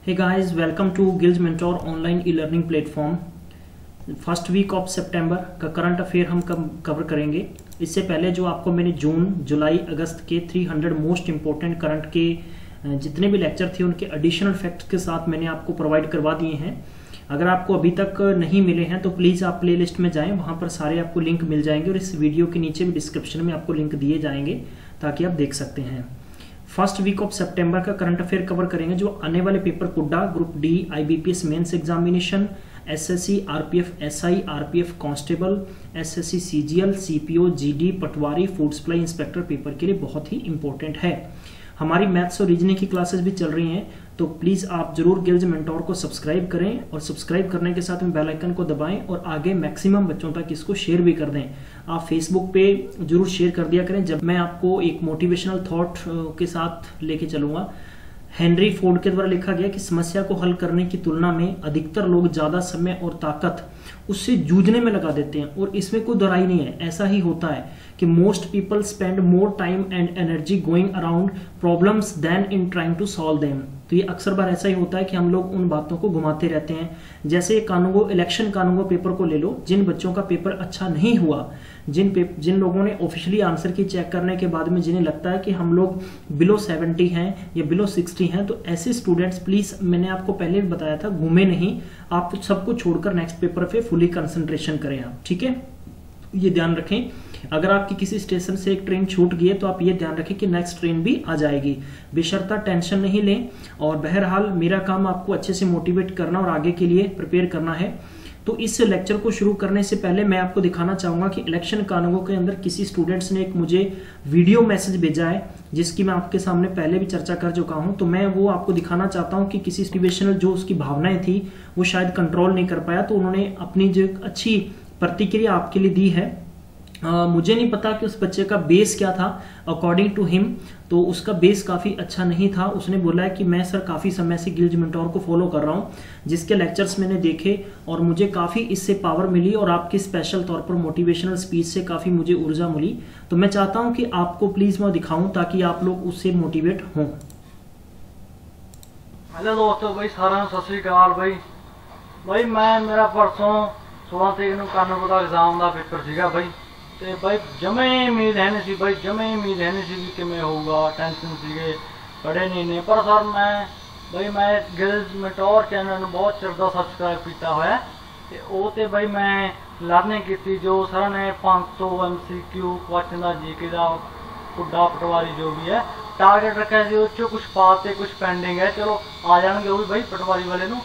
Hey guys, welcome to Guilds Mentor online e learning platform. First week of सितंबर का current affair हम cover करेंगे। इससे पहले जो आपको मैंने जून, जुलाई, अगस्त के 300 मोस्ट इंपॉर्टेंट करंट के जितने भी लेक्चर थे उनके एडिशनल फैक्ट्स के साथ मैंने आपको प्रोवाइड करवा दिए हैं। अगर आपको अभी तक नहीं मिले हैं तो प्लीज़ आप प्ले लिस्ट में जाएँ, वहाँ पर सारे आपको लिंक मिल जाएंगे और इस वीडियो के नीचे भी डिस्क्रिप्शन में आपको लिंक दिए जाएंगे ताकि आप देख सकते हैं। फर्स्ट वीक ऑफ सितंबर का करंट अफेयर कवर करेंगे जो आने वाले पेपर कुड्डा, group D, IBPS mains examination, SSC, RPF SI, RPF constable, SSC CGL, CPO, GD, Patwari, food supply inspector paper के लिए बहुत ही इंपॉर्टेंट है। हमारी मैथ्स और रीजनिंग की क्लासेस भी चल रही हैं, तो प्लीज़ आप जरूर गिल्ड्स मेंटोर को सब्सक्राइब करें और सब्सक्राइब करने के साथ में बेल आइकन को दबाएं और आगे मैक्सिमम बच्चों तक इसको शेयर भी कर दें। आप फेसबुक पे जरूर शेयर कर दिया करें। जब मैं आपको एक मोटिवेशनल थॉट के साथ लेके चलूंगा। हेनरी फोर्ड के द्वारा लिखा गया कि समस्या को हल करने की तुलना में अधिकतर लोग ज्यादा समय और ताकत उससे जूझने में लगा देते हैं, और इसमें कोई दोहराई नहीं है, ऐसा ही होता है कि most people spend more time and energy going around problems than in trying to solve them. तो ये अक्सर बार ऐसा ही होता है कि हम लोग उन बातों को घुमाते रहते हैं। जैसे कानूंगो इलेक्शन कानूंगो पेपर को ले लो, जिन बच्चों का पेपर अच्छा नहीं हुआ, जिन लोगों ने ऑफिशियली आंसर की चेक करने के बाद में जिन्हें लगता है कि हम लोग बिलो 70 हैं या बिलो 60 हैं, तो ऐसे स्टूडेंट्स प्लीज, मैंने आपको पहले भी बताया था, घूमे नहीं, आप सबको छोड़कर नेक्स्ट पेपर पे फुली कंसंट्रेशन करें आप, ठीक है। ये ध्यान रखें, अगर आपकी किसी स्टेशन से एक ट्रेन छूट गई है तो आप ये ध्यान रखें कि नेक्स्ट ट्रेन भी आ जाएगी। बेशर्ता टेंशन नहीं लें, और बहरहाल मेरा काम आपको अच्छे से मोटिवेट करना और आगे के लिए प्रिपेयर करना है। तो इस लेक्चर को शुरू करने से पहले मैं आपको दिखाना चाहूंगा कि इलेक्शन कानूनों के अंदर किसी स्टूडेंट्स ने एक मुझे वीडियो मैसेज भेजा है जिसकी मैं आपके सामने पहले भी चर्चा कर चुका हूं। तो मैं वो आपको दिखाना चाहता हूं कि किसी मोटिवेशनल जो उसकी भावनाएं थी वो शायद कंट्रोल नहीं कर पाया, तो उन्होंने अपनी जो अच्छी प्रतिक्रिया आपके लिए दी है। मुझे नहीं पता कि उस बच्चे का बेस क्या था। अकॉर्डिंग टू हिम तो उसका बेस काफी अच्छा नहीं था। उसने बोला है कि मैं सर काफी समय से गिल्ड्स मेंटोर को फॉलो कर रहा हूं, जिसके लेक्चर्स मैंने देखे और मुझे काफी इससे पावर मिली और आपकी स्पेशल तौर पर मोटिवेशनल स्पीच से काफी मुझे ऊर्जा मिली। तो मैं चाहता हूं कि आपको प्लीज मैं दिखाऊं ताकि आप लोग उससे मोटिवेट हों। हेलो दोस्तों, भाई सारा सत श्री अकाल। भाई मैं मेरा परसों 16 तरीक ਨੂੰ ਕਾਨੂੰਗੋ ਦਾ एग्जाम ਦਾ पेपर ਸੀਗਾ भाई, ਤੇ भाई जमे उम्मीद है नहीं सी भाई, जमे उम्मीद है नहीं सी भी किमें होगा, टेंशन सीगे पढ़े नहीं ने। पर सर मैं गिल्ड्स मेंटोर चैनल ਨੂੰ बहुत चिर ਦਾ सब्सक्राइब किया होया ਤੇ ਉਹ ਤੇ भाई मैं लर्निंग की जो सर ने 500 MCQ क्वेश्चन का जीके का कुड्डा पटवारी जो भी है टारगेट रखा है, उस कुछ पाते कुछ पेंडिंग है, चलो आ जाएंगे वो भी भाई पटवारी वाले ਨੂੰ।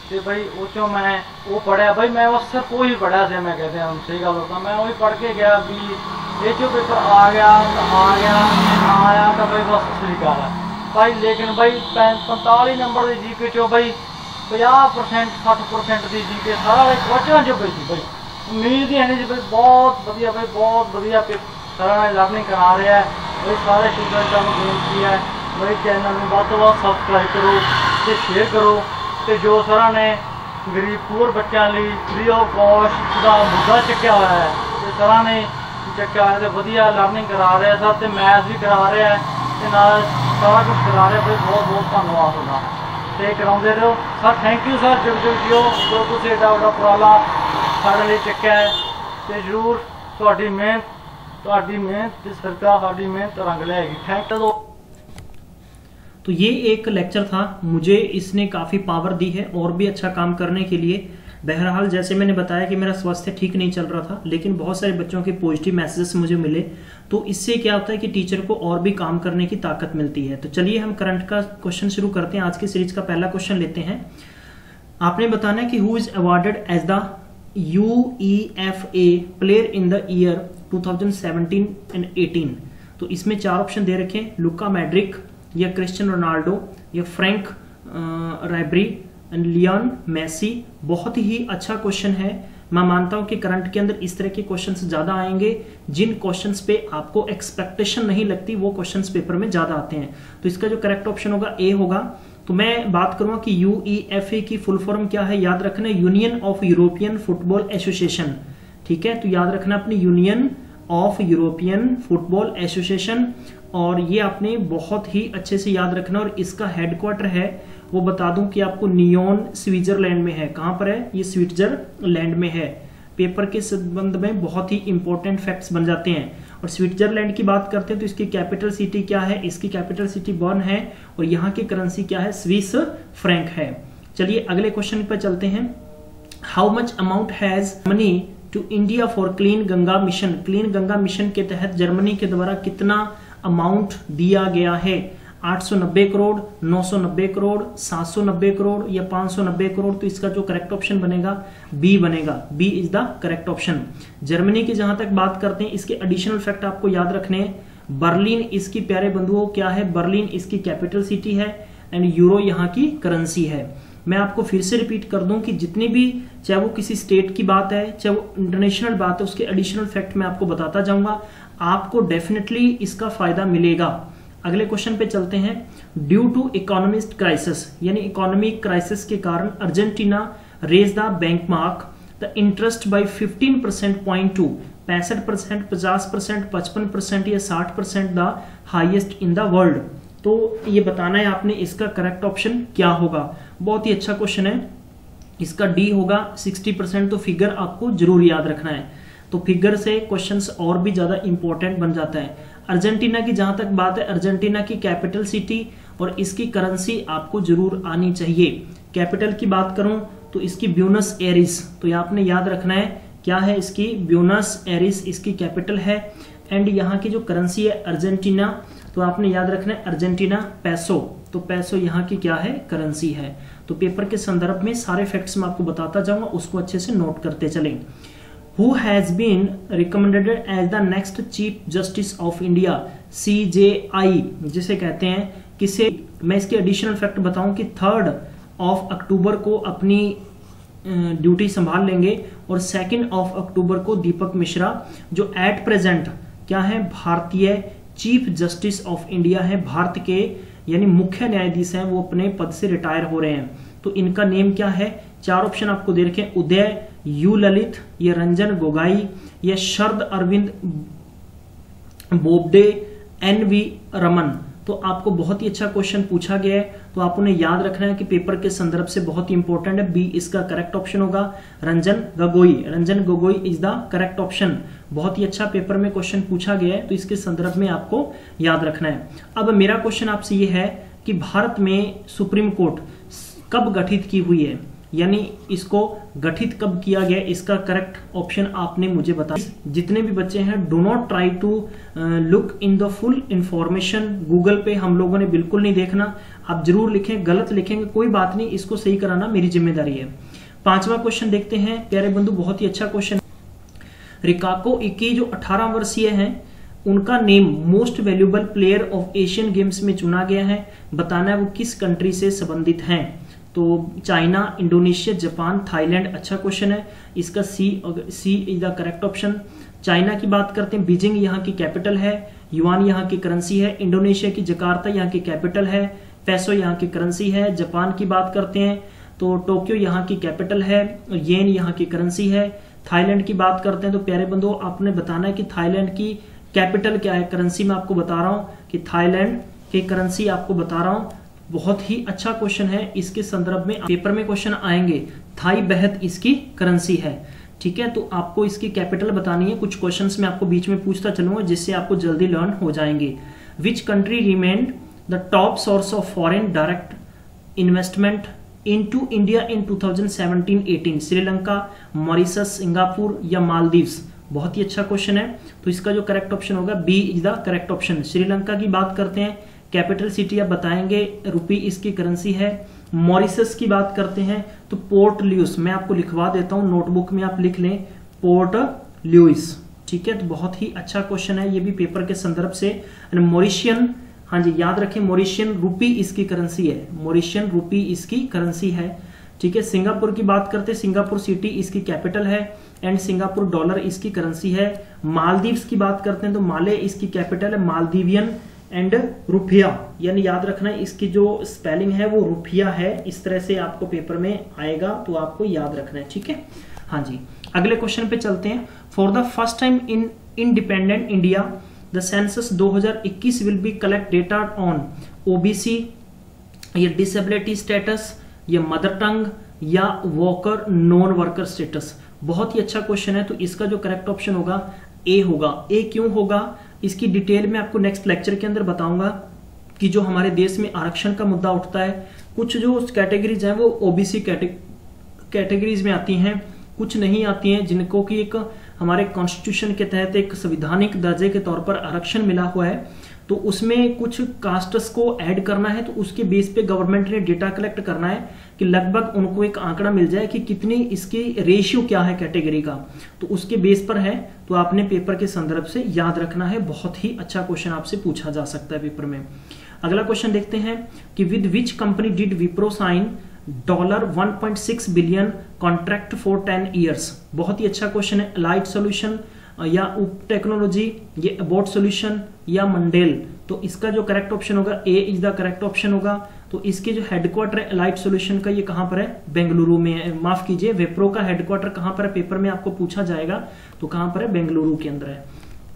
ਤੇ भाई वो मैं वो पढ़िया भाई, मैं बस सिर्फ वो ही पढ़िया से, मैं कहते हैं सही गल होता, मैं वही पढ़ के गया भी ये जो पेपर आ गया ना आया तो भाई बस स्वीकार है भाई। लेकिन भाई 45 नंबर की जीके चो भाई 50% 60% की जीके सारा क्वेश्चन जो पई थी भाई, उम्मीद ही है नहीं भाई। बहुत बढ़िया भाई, बहुत बढ़िया सर ने लर्निंग करा रहा है भाई। सारे स्टूडेंट्स को बेनती है भाई चैनल में बहुत सब्सक्राइब करो तो शेयर करो, ਤੇ ਜੋ ਸਰਾਂ ਨੇ ਗਰੀਬ ਪੂਰ ਬੱਚਿਆਂ ਲਈ ਫ੍ਰੀ ਆਫ ਕਾਸਟ ਦਾ ਮੁੱਦਾ ਚੱਕਿਆ ਹੋਇਆ ਹੈ, ਤੇ ਸਰਾਂ ਨੇ ਚੱਕਿਆ ਹੋਇਆ ਤੇ ਵਧੀਆ ਲਰਨਿੰਗ ਕਰਾ ਰਿਹਾ ਸਰ, ਤੇ ਮੈਥ ਵੀ ਕਰਾ ਰਿਹਾ ਤੇ ਨਾਲ ਸਾਰਾ ਕੁਝ ਕਰਾ ਰਿਹਾ ਭਾਈ। ਬਹੁਤ ਬਹੁਤ ਧੰਨਵਾਦ ਤੁਹਾਡਾ, ਤੇ ਕਰਾਉਂਦੇ ਰਹੋ ਸਰ। ਥੈਂਕ ਯੂ ਸਰ, ਜੁਗ ਜਿਓ ਜੋ ਤੁਸੀਂ ਏਡਾ ਵੱਡਾ ਉਪਰਾਲਾ ਸਾਡੇ ਲਈ ਚੱਕਿਆ ਹੈ, ਤੇ ਜ਼ਰੂਰ ਤੁਹਾਡੀ ਮਿਹਨਤ ਤੇ ਸਰਕਾਰ ਸਾਡੀ ਮਿਹਨਤ ਰੰਗ ਲਿਆਏਗੀ। Thank you. तो ये एक लेक्चर था, मुझे इसने काफ़ी पावर दी है और भी अच्छा काम करने के लिए। बहरहाल जैसे मैंने बताया कि मेरा स्वास्थ्य ठीक नहीं चल रहा था, लेकिन बहुत सारे बच्चों के पॉजिटिव मैसेजेस मुझे मिले, तो इससे क्या होता है कि टीचर को और भी काम करने की ताकत मिलती है। तो चलिए हम करंट का क्वेश्चन शुरू करते हैं। आज की सीरीज का पहला क्वेश्चन लेते हैं। आपने बताना है कि who is awarded as the UEFA player in the year 2017 and 18। तो इसमें 4 ऑप्शन दे रखे हैं, लुका मैड्रिक या क्रिस्टियानो रोनाल्डो या फ्रैंक राइबरी एंड लियोन मेसी। बहुत ही अच्छा क्वेश्चन है। मैं मानता हूं कि करंट के अंदर इस तरह के क्वेश्चंस ज्यादा आएंगे, जिन क्वेश्चंस पे आपको एक्सपेक्टेशन नहीं लगती वो क्वेश्चंस पेपर में ज्यादा आते हैं। तो इसका जो करेक्ट ऑप्शन होगा ए होगा। तो मैं बात करूंगा कि UEFA की फुल फॉर्म क्या है। याद रखना, union of European football association, ठीक है। तो याद रखना अपनी union of European football association, और ये आपने बहुत ही अच्छे से याद रखना। और इसका हेडक्वार्टर है वो बता दूं कि आपको नियोन स्विट्जरलैंड में है। कहां पर है? ये स्विट्जरलैंड में है। पेपर के संबंध में बहुत ही इंपॉर्टेंट फैक्ट्स बन जाते हैं। और स्विट्जरलैंड की बात करते हैं तो इसकी कैपिटल सिटी क्या है? इसकी कैपिटल सिटी बर्न है और यहाँ की करेंसी क्या है? स्विस फ्रैंक है। चलिए अगले क्वेश्चन पर चलते हैं। How much amount has money to India for clean Ganga mission? Clean Ganga mission के तहत जर्मनी के द्वारा कितना अमाउंट दिया गया है? 890 करोड़, 990 करोड़, 790 करोड़ या 590 करोड़? तो इसका जो करेक्ट ऑप्शन बनेगा बी बनेगा। B is the correct option. Germany की जहां तक बात करते हैं, इसके एडिशनल फैक्ट आपको याद रखने हैं। बर्लिन इसकी प्यारे बंधुओं क्या है? बर्लिन इसकी कैपिटल सिटी है एंड यूरो यहाँ की करेंसी है। मैं आपको फिर से रिपीट कर दूं कि जितनी भी, चाहे वो किसी स्टेट की बात है, चाहे वो इंटरनेशनल बात है, उसके एडिशनल फैक्ट मैं आपको बताता जाऊंगा। आपको डेफिनेटली इसका फायदा मिलेगा। अगले क्वेश्चन पे चलते हैं। ड्यू टू इकोनॉमिक क्राइसिस, यानी इकोनॉमिक क्राइसिस के कारण Argentina raise the benchmark the interest by 15% point to 65%, 50%, 55% या 60% the highest in the world. तो ये बताना है आपने इसका करेक्ट ऑप्शन क्या होगा। बहुत ही अच्छा क्वेश्चन है। इसका डी होगा 60%। तो फिगर आपको जरूर याद रखना है। तो फिगर से क्वेश्चंस और भी ज्यादा इंपॉर्टेंट बन जाता है। अर्जेंटीना की जहां तक बात है, अर्जेंटीना की कैपिटल सिटी और इसकी करेंसी आपको जरूर आनी चाहिए। कैपिटल की बात करूं तो इसकी ब्यूनस एरिस, तो ये आपने याद रखना है क्या है? इसकी ब्यूनस एरिस इसकी कैपिटल है। एंड यहाँ की जो करेंसी है अर्जेंटीना, तो आपने याद रखना है अर्जेंटीना पैसो। तो पैसो यहाँ की क्या है? करेंसी है। तो पेपर के संदर्भ में सारे फैक्ट्स मैं आपको बताता जाऊंगा, उसको अच्छे से नोट करते चलें। Who has been recommended as the next Chief Justice of India? CJI जिसे कहते हैं, किसे? मैं इसके एडिशनल फैक्ट बताऊं कि 3 अक्टूबर को अपनी ड्यूटी संभाल लेंगे और 2 अक्टूबर को दीपक मिश्रा, जो एट प्रेजेंट क्या है? भारतीय चीफ जस्टिस ऑफ इंडिया है, भारत के यानी मुख्य न्यायाधीश हैं, वो अपने पद से रिटायर हो रहे हैं। तो इनका नेम क्या है? 4 ऑप्शन आपको दे रखे हैं। उदय यू ललित, या रंजन गोगाई, या शरद अरविंद बोबडे, NV रमन। तो आपको बहुत ही अच्छा क्वेश्चन पूछा गया है, तो आप उन्हें याद रखना है कि पेपर के संदर्भ से बहुत ही इंपॉर्टेंट है। बी इसका करेक्ट ऑप्शन होगा। Ranjan Gogoi, Ranjan Gogoi is the correct option. बहुत ही अच्छा पेपर में क्वेश्चन पूछा गया है, तो इसके संदर्भ में आपको याद रखना है। अब मेरा क्वेश्चन आपसे ये है कि भारत में सुप्रीम कोर्ट कब गठित की हुई है, यानी इसको गठित कब किया गया? इसका करेक्ट ऑप्शन आपने मुझे बताया। जितने भी बच्चे हैं, do not try to look in the full information. Google पे हम लोगों ने बिल्कुल नहीं देखना। आप जरूर लिखें, गलत लिखेंगे कोई बात नहीं, इसको सही कराना मेरी जिम्मेदारी है। 5वां क्वेश्चन देखते हैं प्यारे बंधु, बहुत ही अच्छा क्वेश्चन। रिकाको इकी जो 18 वर्षीय हैं, उनका name most valuable player of Asian games में चुना गया है। बताना है वो किस कंट्री से संबंधित हैं। तो चाइना, इंडोनेशिया, जापान, थाईलैंड। अच्छा क्वेश्चन है। इसका C is the correct option. China की बात करते हैं, बीजिंग यहाँ की कैपिटल है, युआन यहाँ की करेंसी है। इंडोनेशिया की जकार्ता यहाँ की कैपिटल है, पेसो यहाँ की करेंसी है। जापान की बात करते हैं तो टोक्यो यहाँ की कैपिटल है, येन यहाँ की करेंसी है। थाईलैंड की बात करते हैं तो प्यारे बंधुओं आपने बताना है कि थाईलैंड की कैपिटल क्या है। करेंसी में आपको बता रहा हूं कि थाईलैंड की करेंसी आपको बता रहा हूं। बहुत ही अच्छा क्वेश्चन है, इसके संदर्भ में पेपर में क्वेश्चन आएंगे। थाई बहत इसकी करेंसी है, ठीक है। तो आपको इसकी कैपिटल बतानी है। कुछ क्वेश्चंस मैं आपको बीच में पूछता चलूंगा जिससे आपको जल्दी लर्न हो जाएंगे। Which country remained the top source of foreign direct investment into India in 2017-18? Sri Lanka, Mauritius, Singapore या मालदीव्स? बहुत ही अच्छा क्वेश्चन है। तो इसका जो करेक्ट ऑप्शन होगा B is the correct option. Sri Lanka की बात करते हैं, कैपिटल सिटी आप बताएंगे, रुपी इसकी करेंसी है। मॉरिशस की बात करते हैं तो पोर्ट लुइस, मैं आपको लिखवा देता हूं, नोटबुक में आप लिख लें पोर्ट लुइस, ठीक है। तो बहुत ही अच्छा क्वेश्चन है, ये भी पेपर के संदर्भ से। मॉरिशियन, हाँ जी याद रखें, मॉरिशियन रुपी इसकी करेंसी है, मॉरिशियन रुपी इसकी करेंसी है, ठीक है। सिंगापुर की बात करते हैं, सिंगापुर सिटी इसकी कैपिटल है एंड सिंगापुर डॉलर इसकी करेंसी है। मालदीव्स की बात करते हैं तो माले इसकी कैपिटल है, मालदीवियन एंड रुपया, यानी याद रखना है इसकी जो स्पेलिंग है वो रुपया है। इस तरह से आपको पेपर में आएगा तो आपको याद रखना है, ठीक है। हाँ जी, अगले क्वेश्चन पे चलते हैं। For the first time in independent India the census 2021 will be collect data on OBC, ये डिसेबिलिटी स्टेटस, ये मदर टंग या वॉकर नॉन वर्कर स्टेटस। बहुत ही अच्छा क्वेश्चन है, तो इसका जो करेक्ट ऑप्शन होगा ए होगा। ए क्यों होगा इसकी डिटेल में आपको नेक्स्ट लेक्चर के अंदर बताऊंगा कि जो हमारे देश में आरक्षण का मुद्दा उठता है, कुछ जो कैटेगरीज हैं वो ओबीसी कैटेगरीज में आती हैं, कुछ नहीं आती हैं, जिनको कि एक हमारे कॉन्स्टिट्यूशन के तहत एक संवैधानिक दर्जे के तौर पर आरक्षण मिला हुआ है। तो उसमें कुछ कास्ट्स को ऐड करना है, तो उसके बेस पे गवर्नमेंट ने डेटा कलेक्ट करना है कि लगभग उनको एक आंकड़ा मिल जाए कि कितनी इसकी रेशियो क्या है कैटेगरी का, तो उसके बेस पर है। तो आपने पेपर के संदर्भ से याद रखना है, बहुत ही अच्छा क्वेश्चन आपसे पूछा जा सकता है पेपर में। अगला क्वेश्चन देखते हैं कि with which company did Wipro sign $1.6 billion contract for 10 years. बहुत ही अच्छा क्वेश्चन है। अलाइड सॉल्यूशन या उप टेक्नोलॉजी, ये अबॉट सॉल्यूशन या मंडेल। तो इसका जो करेक्ट ऑप्शन होगा ए इज द करेक्ट ऑप्शन होगा। तो इसके जो हेडक्वार्टर है अलाइड सॉल्यूशन का, ये कहां पर है, बेंगलुरु में है। माफ कीजिए, विप्रो का हेडक्वार्टर कहां पर है, पेपर में आपको पूछा जाएगा, तो कहां पर है, बेंगलुरु के अंदर है।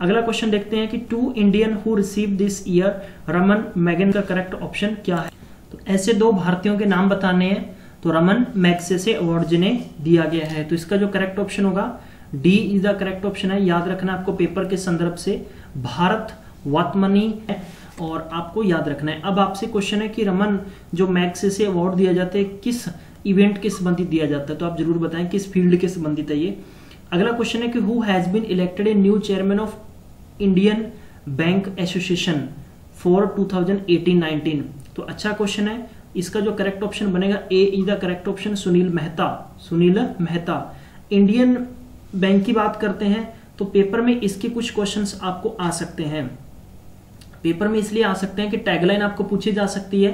अगला क्वेश्चन देखते हैं कि 2 Indian who receive this year Ramon मैगन का करेक्ट ऑप्शन क्या है। तो ऐसे 2 भारतीयों के नाम बताने हैं, तो रमन मैग्सेसे अवार्ड जिन्हें दिया गया है। तो इसका जो करेक्ट ऑप्शन होगा D is the correct option है। याद रखना आपको पेपर के संदर्भ से भारत वात्मनी है और आपको याद रखना है। अब आपसे क्वेश्चन है कि रमन जो मैग्सेसे अवार्ड दिया जाता है किस इवेंट के संबंधित दिया जाता है, तो आप जरूर बताएं किस फील्ड के संबंधित है ये। अगला क्वेश्चन है कि who has been elected a new chairman of Indian Bank Association for 2018-19। तो अच्छा क्वेश्चन है, इसका जो करेक्ट ऑप्शन बनेगा A is the correct option, Sunil Mehta. Sunil Mehta. Indian bank की बात करते हैं तो पेपर में इसके कुछ क्वेश्चंस आपको आ सकते हैं। पेपर में इसलिए आ सकते हैं कि टैगलाइन आपको पूछी जा सकती है,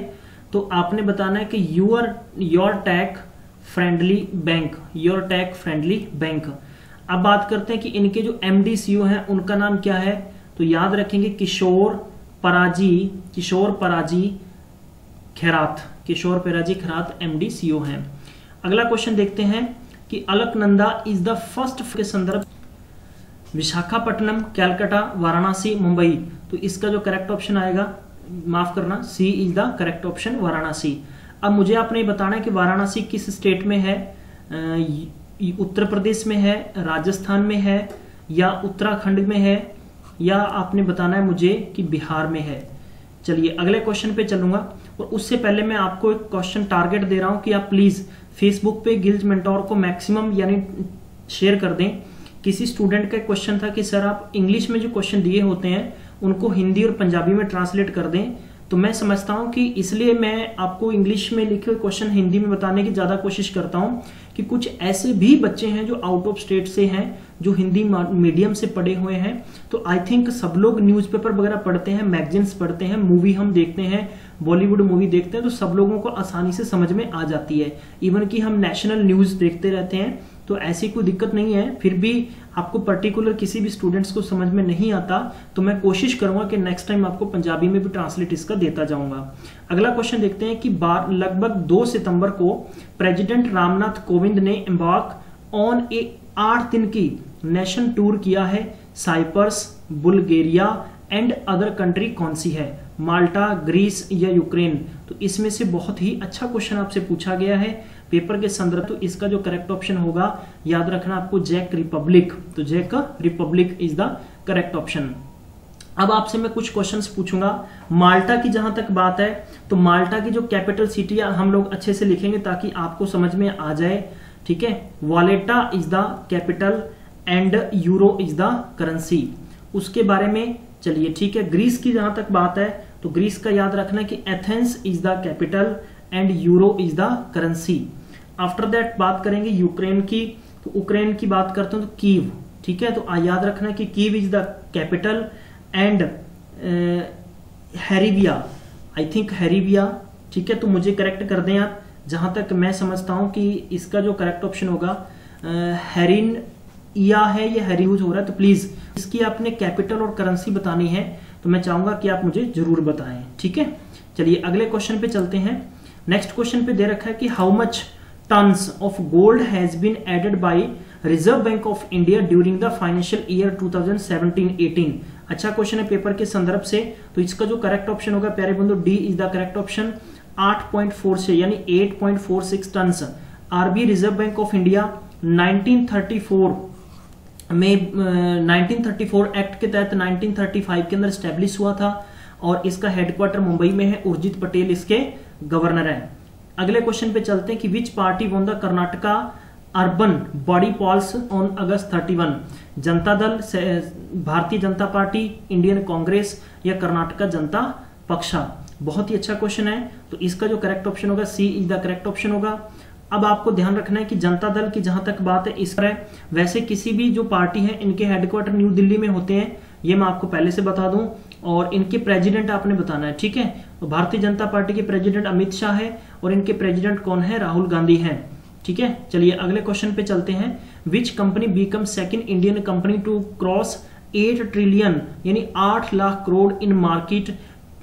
तो आपने बताना है कि your tag friendly bank, your tag friendly bank. अब बात करते हैं कि इनके जो एमडी सीईओ हैं उनका नाम क्या है, तो याद रखेंगे किशोर पराजी खैरात एमडी सीईओ हैं। अगला क्वेश्चन देखते हैं कि अलकनंदा इज द फर्स्ट के संदर्भ विशाखापट्टनम, कैलकाटा, वाराणसी, मुंबई। तो इसका जो करेक्ट ऑप्शन आएगा, माफ करना, C is the correct option, Varanasi. अब मुझे आपने बताना है कि वाराणसी किस स्टेट में है, उत्तर प्रदेश में है, राजस्थान में है या उत्तराखंड में है, या आपने बताना है मुझे कि बिहार में है। चलिए अगले क्वेश्चन पे चलूंगा, और उससे पहले मैं आपको एक क्वेश्चन टारगेट दे रहा हूं कि आप प्लीज फेसबुक पे गिल्ज मेंटोर को मैक्सिमम यानी शेयर कर दें। किसी स्टूडेंट का क्वेश्चन था कि सर आप इंग्लिश में जो क्वेश्चन दिए होते हैं उनको हिंदी और पंजाबी में ट्रांसलेट कर दें, तो मैं समझता हूं कि इसलिए मैं आपको इंग्लिश में लिखे हुए क्वेश्चन हिंदी में बताने की ज्यादा कोशिश करता हूं कि कुछ ऐसे भी बच्चे हैं जो आउट ऑफ स्टेट से हैं, जो हिंदी मीडियम से पढ़े हुए हैं। तो आई थिंक सब लोग न्यूज़पेपर वगैरह पढ़ते हैं, मैगजीन्स पढ़ते हैं, मूवी हम देखते हैं, बॉलीवुड मूवी देखते हैं, तो सब लोगों को आसानी से समझ में आ जाती है। इवन कि हम नेशनल न्यूज देखते रहते हैं, तो ऐसी कोई दिक्कत नहीं है। फिर भी आपको पर्टिकुलर किसी भी स्टूडेंट्स को समझ में नहीं आता तो मैं कोशिश करूंगा कि नेक्स्ट टाइम आपको पंजाबी में भी ट्रांसलेट इसका देता जाऊंगा। अगला क्वेश्चन देखते हैं कि लगभग 2 सितंबर को प्रेसिडेंट रामनाथ कोविंद ने एम्बार्क ऑन ए 8 दिन की नेशन टूर किया है। Cyprus, Bulgaria and other country कौन सी है, माल्टा, ग्रीस या यूक्रेन। तो इसमें से बहुत ही अच्छा क्वेश्चन आपसे पूछा गया है पेपर के संदर्भ। तो इसका जो करेक्ट ऑप्शन होगा, याद रखना आपको, चेक रिपब्लिक। तो चेक Republic is the correct option. अब आपसे मैं कुछ क्वेश्चंस पूछूंगा। माल्टा की जहां तक बात है तो माल्टा की जो कैपिटल सिटी हम लोग अच्छे से लिखेंगे ताकि आपको समझ में आ जाए, ठीक है। वालेटा is the capital and euro is the currency, उसके बारे में चलिए, ठीक है। ग्रीस की जहां तक बात है तो ग्रीस का याद रखना कि Athens is the capital and euro is the currency. After that बात करेंगे यूक्रेन की, तो यूक्रेन की बात करते हैं तो कीव, ठीक है। तो याद रखना कि Kyiv is the capital and hryvnia, I think hryvnia, ठीक है। तो मुझे करेक्ट कर दें आप, जहां तक मैं समझता हूं कि इसका जो करेक्ट ऑप्शन होगा हेरिन या है, ये हेरी यूज हो रहा है, तो प्लीज इसकी आपने कैपिटल और करेंसी बतानी है, तो मैं चाहूंगा कि आप मुझे जरूर बताएं, ठीक है। चलिए अगले क्वेश्चन पे चलते हैं। नेक्स्ट क्वेश्चन पे दे रखा है कि how much tons of gold has been added by Reserve Bank of India during the financial year 2017-18। अच्छा क्वेश्चन है पेपर के संदर्भ से, तो इसका जो करेक्ट ऑप्शन होगा प्यारे बंधु D is the correct option, 8.4 से यानी 8.46 ton. RBI Reserve Bank of India 1934 में 1934 एक्ट के तहत 1935 के अंदर स्टैब्लिश हुआ था और इसका हेडक्वार्टर मुंबई में है। उर्जित पटेल इसके गवर्नर हैं। अगले क्वेश्चन पे चलते हैं कि which party won the Karnataka urban body polls on August 31। Janata दल, भारतीय जनता पार्टी, इंडियन कांग्रेस या कर्नाटका जनता पक्षा। बहुत ही अच्छा क्वेश्चन है। तो इसका जो करेक्ट ऑप्शन होगा C is the correct option होगा। अब आपको ध्यान रखना है कि जनता दल की जहां तक बात है इस तरह, वैसे किसी भी जो पार्टी है इनके हेडक्वार्टर न्यू दिल्ली में होते हैं, ये मैं आपको पहले से बता दूं। और इनके प्रेसिडेंट आपने बताना है, ठीक है। तो भारतीय जनता पार्टी के प्रेसिडेंट अमित शाह है और इनके प्रेसिडेंट कौन है, राहुल गांधी हैं, ठीक है। चलिए अगले क्वेश्चन पे चलते हैं। Which company become second Indian company to cross 8 trillion यानी 8 lakh crore in market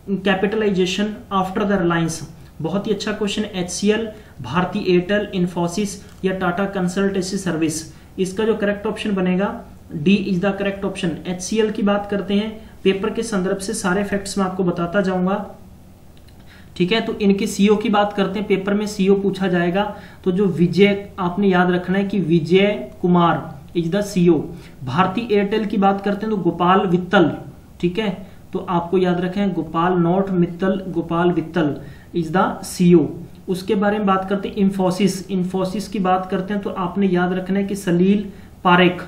capitalization after the Reliance. बहुत ही अच्छा क्वेश्चन। HCL, भारती एयरटेल, इन्फोसिस या टाटा कंसल्टेंसी सर्विस। इसका जो करेक्ट ऑप्शन बनेगा D is the correct option. HCL की बात करते हैं, पेपर के संदर्भ से सारे फैक्ट्स मैं आपको बताता जाऊंगा, ठीक है। तो इनके सीईओ की बात करते हैं, पेपर में सीईओ पूछा जाएगा। तो जो विजय, आपने याद रखना है कि Vijay Kumar is the CEO. Bharti Airtel की बात करते हैं तो गोपाल वित्तल, ठीक है। तो आपको याद रखें Gopal not Mittal, Gopal Vitthal is the CEO. उसके बारे में बात करते हैं इंफोसिस। इंफोसिस की बात करते हैं तो आपने याद रखना है कि Salil Parekh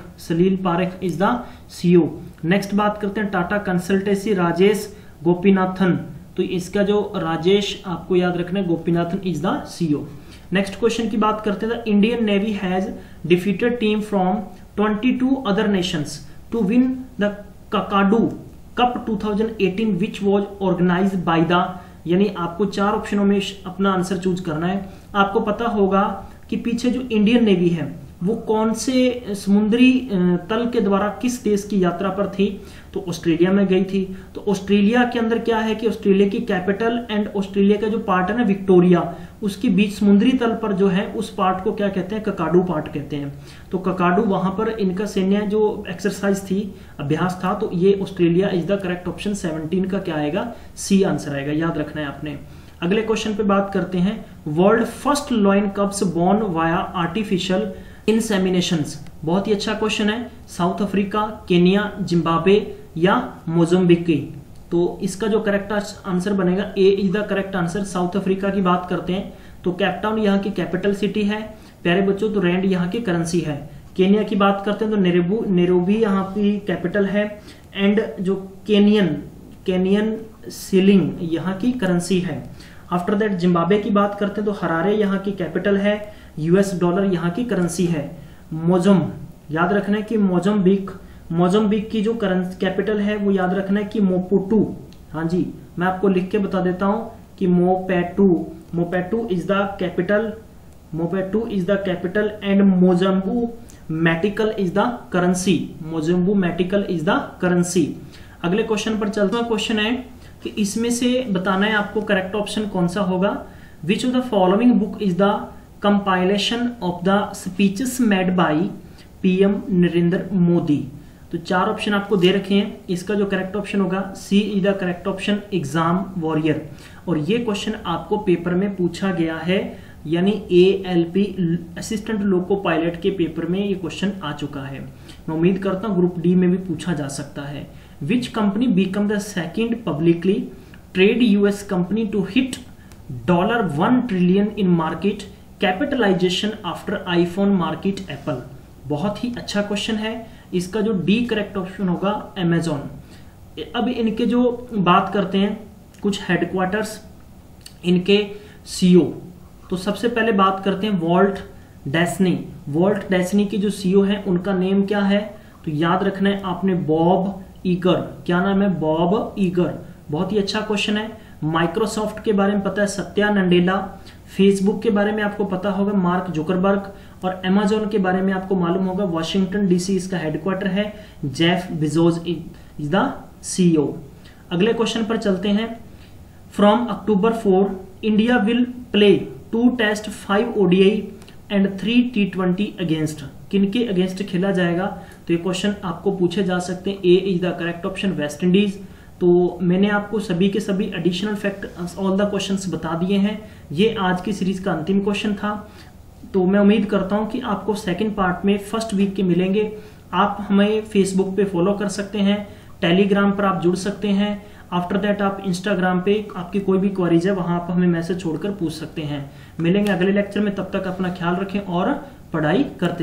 is the CEO. Next बात करते हैं टाटा कंसल्टेंसी, राजेश गोपीनाथन। तो इसका जो राजेश आपको याद रखना है Gopinathan is the CEO. Next question की बात करते हैं, the Indian navy has defeated team from 22 other nations to win the Kakadu cup 2018 which was organised by the, यानी आपको 4 ऑप्शनों में अपना आंसर चूज करना है। आपको पता होगा कि पीछे जो इंडियन नेवी है वो कौन से समुद्री तल के द्वारा किस देश की यात्रा पर थी, तो ऑस्ट्रेलिया में गई थी। तो ऑस्ट्रेलिया के अंदर क्या है कि ऑस्ट्रेलिया की कैपिटल एंड ऑस्ट्रेलिया का जो पार्ट है ना विक्टोरिया, उसके बीच समुद्री तल पर जो है उस पार्ट को क्या कहते हैं, ककाडू पार्ट कहते हैं। तो ककाडू वहां पर इनका सैन्य जो एक्सरसाइज थी, अभ्यास था, तो ये Australia is the correct option. 17 का क्या आएगा, सी आंसर आएगा, याद रखना है आपने। अगले क्वेश्चन पे बात करते हैं, world first lion cubs born via artificial inseminations. बहुत ही अच्छा क्वेश्चन है। साउथ अफ्रीका, केनिया, जिम्बाब्वे या मोजाम्बिक। तो इसका जो करेक्ट आंसर बनेगा A is the correct answer. South Africa की बात करते हैं तो कैपटाउन यहाँ की कैपिटल सिटी है, प्यारे बच्चों, तो रैंड यहाँ की करेंसी है। केनिया की बात करते हैं तो नेरोबी यहाँ की कैपिटल है एंड जो केनियन सिलिंग यहाँ की करेंसी है। आफ्टर दैट जिम्बाब्वे की बात करते हैं तो हरारे यहाँ की कैपिटल है, US डॉलर यहाँ की करेंसी है। याद रखना है कि मोजम्बिक की जो कैपिटल है वो याद रखना है कि मोपुटू। हाँ जी, मैं आपको लिख के बता देता हूं कि Maputo is the capital and Mozambique metical is the currency. अगले क्वेश्चन पर चलते हैं। क्वेश्चन है कि इसमें से बताना है आपको करेक्ट ऑप्शन कौन सा होगा। Which of the following book is the compilation of the speeches made by PM Narendra Modi. तो 4 ऑप्शन आपको दे रखे हैं, इसका जो करेक्ट ऑप्शन होगा C is the correct option, exam warrior. और ये क्वेश्चन आपको पेपर में पूछा गया है, यानी ALP असिस्टेंट लोको पायलट के पेपर में ये क्वेश्चन आ चुका है। मैं उम्मीद करता हूं ग्रुप D में भी पूछा जा सकता है। Which company become the second publicly trade US company to hit $1 trillion in market capitalization after iPhone market Apple. बहुत ही अच्छा क्वेश्चन है। इसका जो डी करेक्ट ऑप्शन होगा अमेजॉन। अब इनके जो बात करते हैं कुछ हेडक्वार्टर्स, इनके सीईओ, तो सबसे पहले बात करते हैं वॉल्ट डेस्नी की जो सीईओ है उनका नेम क्या है, तो याद रखना है आपने बॉब ईगर। क्या नाम है, बॉब ईगर। बहुत ही अच्छा क्वेश्चन है। माइक्रोसॉफ्ट के बारे में पता है सत्या नडेला, फेसबुक के बारे में आपको पता होगा मार्क जुकरबर्ग, और अमेजॉन के बारे में आपको मालूम होगा वाशिंगटन DC इसका हेडक्वार्टर है, Jeff Bezos is the CEO। अगले क्वेश्चन पर चलते हैं। From October 4 India will play 2 test, 5 ODI and 3 T20 against. किनके अगेंस्ट खेला जाएगा, तो ये क्वेश्चन आपको पूछे जा सकते हैं। A is the correct option, West Indies, तो मैंने आपको सभी के सभी additional fact all the questions बता दिए हैं। ये आज की सीरीज का अंतिम क्वेश्चन था। तो मैं उम्मीद करता हूं कि आपको सेकंड पार्ट में फर्स्ट वीक के मिलेंगे। आप हमें फेसबुक पे फॉलो कर सकते हैं, टेलीग्राम पर आप जुड़ सकते हैं। आफ्टर दैट आप इंस्टाग्राम पे आपकी कोई भी क्वेरीज है वहां आप हमें मैसेज छोड़कर पूछ सकते हैं। मिलेंगे अगले लेक्चर में, तब तक अपना ख्याल रखें और पढ़ाई करते